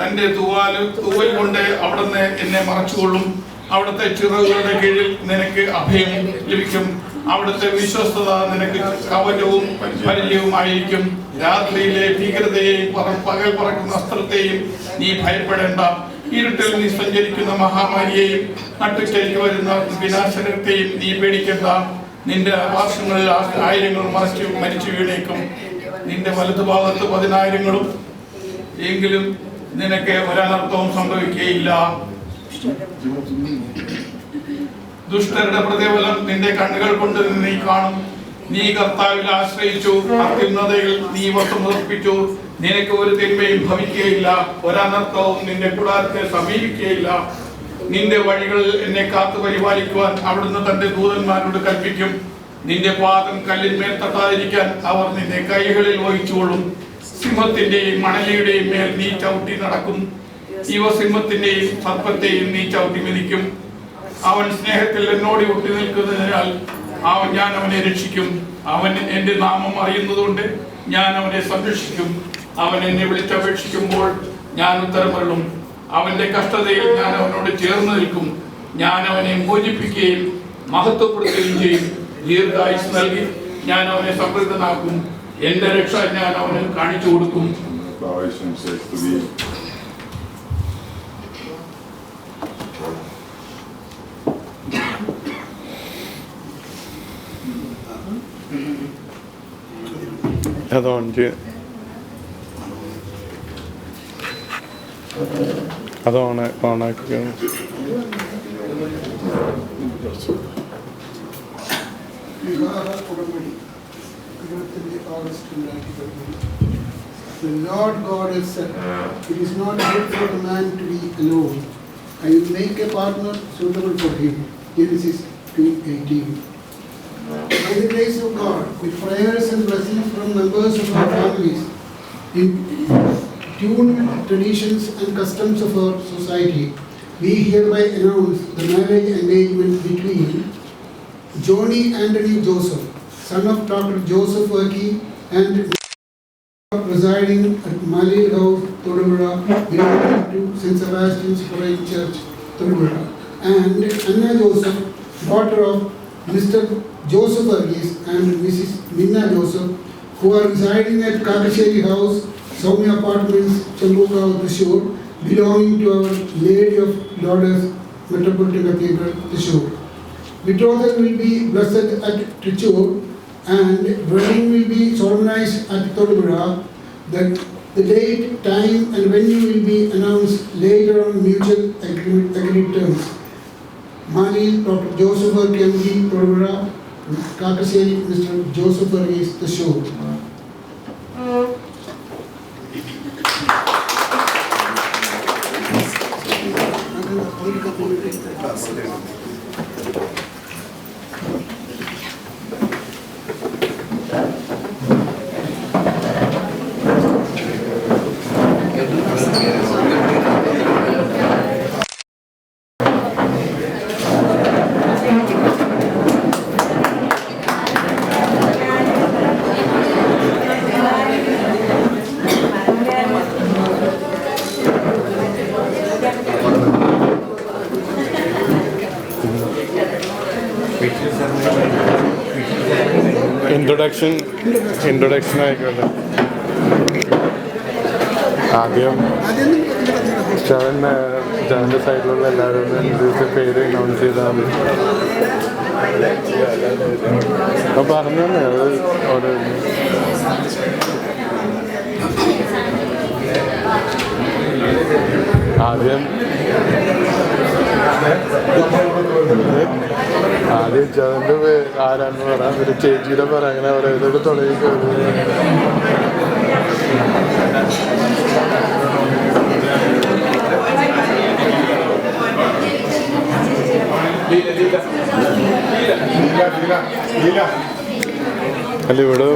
തന്റെ തൂവൽ കൊണ്ട് അവിടുന്ന് എന്നെ മറച്ചുകൊള്ളും. അവിടുത്തെ ചിറകുകളുടെ കീഴിൽ നിനക്ക് അഭയം ലഭിക്കും. അവിടുത്തെ വിശ്വസ്തത നിനക്ക് കവചവും പരിചയവുമായിരിക്കും. രാത്രിയിലെ ഭീകരതയെയും പകൽ പറക്കുന്ന അസ്ത്രത്തെയും നീ ഭയപ്പെടേണ്ട. ഇരുട്ടിൽ നീ സഞ്ചരിക്കുന്ന മഹാമാരിയെയും നട്ടുച്ചയ്ക്ക് വരുന്ന വിനാശനത്തെയും നീ പേടിക്കേണ്ട. നിന്റെ വർഷങ്ങളിൽ ആയിരങ്ങൾ മരിച്ചു വീണേക്കും. നിന്റെ വലതുഭാഗത്ത് 10,000 എങ്കിലും നിനക്ക് ഒരനർത്ഥവും സംഭവിക്കുകയില്ല. ദുഷ്ടരുടെ പ്രതിഫലം നിന്റെ കണ്ണുകൾ കൊണ്ട് നീ കാണും. നീ കർത്താവിൽ ആശ്രയിച്ചു, അത്യുന്നതയിൽ നീ വസമുറപ്പിച്ചു. നിനക്ക് ഒരു തിന്മയും ഭവിക്കുകയില്ല, ഒരനർത്ഥവും നിന്റെ കൂടാരത്തെ സമീപിക്കുകയില്ല. നിന്റെ വഴികളിൽ എന്നെ കാത്തു പരിപാലിക്കുവാൻ അവിടുന്ന് തന്റെ ദൂതന്മാരോട് കൽപ്പിക്കും. നിന്റെ പാദം കല്ലിന്മേൽ തട്ടാതിരിക്കാൻ അവർ നിന്റെ കൈകളിൽ വഹിച്ചുകൊള്ളും. സിംഹത്തിന്റെയും മണലിയുടെയും മേൽ നീ ചവിട്ടി നടക്കും. യുവസിംഹത്തിന്റെയും സർപ്പത്തെയും നീ ചവിട്ടി മെതിക്കും. അവൻ സ്നേഹത്തിൽ എന്നോട് ഒട്ടി നിൽക്കുന്നതിനാൽ ഞാൻ അവനെ രക്ഷിക്കും. അവൻ എന്റെ നാമം അറിയുന്നതുകൊണ്ട് ഞാൻ അവനെ സംരക്ഷിക്കും. അവൻ എന്നെ വിളിച്ചപേക്ഷിക്കുമ്പോൾ ഞാൻ ഉത്തരമരുളും. അവന്റെ കഷ്ടതയിൽ ഞാൻ അവനോട് ചേർന്ന് നിൽക്കും. ഞാൻ അവനെ മോചിപ്പിക്കുകയും മഹത്വപ്പെടുത്തുകയും ചെയ്യും. ദീർഘായുസ് നൽകി ഞാൻ അവനെ സമൃദ്ധനാക്കും. എന്റെ രക്ഷ ഞാൻ അവന് കാണിച്ചു കൊടുക്കും. അതാണ് ഓണാക്കി. The Lord God has said, "It is not good for a man to be alone. I will make a partner suitable for him." Genesis 2:18. By the grace of God, with prayers and blessings from members of our families, in tuned traditions and customs of our society, we hereby announce the marriage engagement between Johnny Anthony Joseph, son of Dr. Joseph Verkey, and residing at Malil House, Thodupuzha, belonging to St. Sebastian's Foreign Church, Thodupuzha, and Anna Joseph, daughter of Mr. Joseph Verkey and Mrs. Minna Joseph, who are residing at Kakasheri House, Soumya Apartments, Chambuka, Thrissur, belonging to our Lady of Lourdes Metropolitan Cathedral, Thrissur. Betrothal will be blessed at Thrissur and wedding will be solemnized at Thodupuzha. That the date, time and venue will be announced later on mutual agreed terms. Mali, Dr. Joseph Verkey, MD, Thodupuzha, Kakasheri, Mr. Joseph Verkey, Thrissur. Introduction ആയിക്കോട്ടെ. ആദ്യം ജാൻ്റെ സൈഡിലുള്ള എല്ലാവരും പേര് announce ചെയ്താൽ മതി. അപ്പോൾ പറഞ്ഞു അത് ഒരു ആദ്യം ജാൻ്റെ ആരാന്ന് പറയാം, ഒരു ചേച്ചിയുടെ പറ, അങ്ങനെ പറയാം. ഇതൊക്കെ തുടങ്ങി അല്ല ഇവിടെ